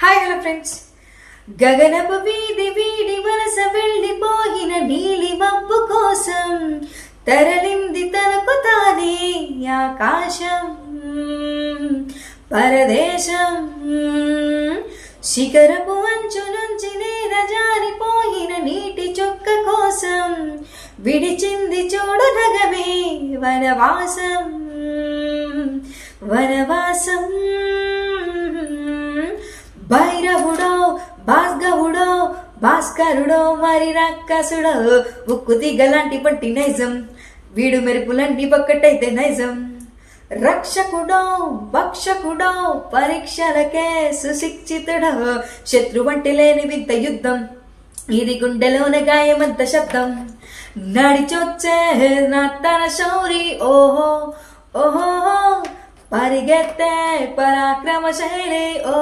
Hi hello friends. గగనపు వీధి వీడి వలస వెళ్ళిపోయిన నీలి మబ్బు కోసం తరలింది తనకు తానే ఆకాశం. పరదేశం శిఖరపు అంచు నుంచి నేల జారిపోయిన నీటి చొక్క కోసం విడిచింది చూడు నగమే వనవాసం. వనవాసం భైరవుడో భాస్గవుడో భాస్కరుడో మరి రాక్షసుడో ఉక్కు దిగలాంటి పట్టి నైజం వీడు మెరుపులంటి ఒక్కటైతే నైజం. రక్షకుడో భక్షకుడో పరీక్షలకే సుశిక్షితుడో శత్రువంటి లేని వింత యుద్ధం ఇది గుండెలోన గాయమంత శబ్దం. నడిచొచ్చే నా తన శౌరి ఓహో ఓహో పరిగెత్తే పరాక్రమ శైలి ఓ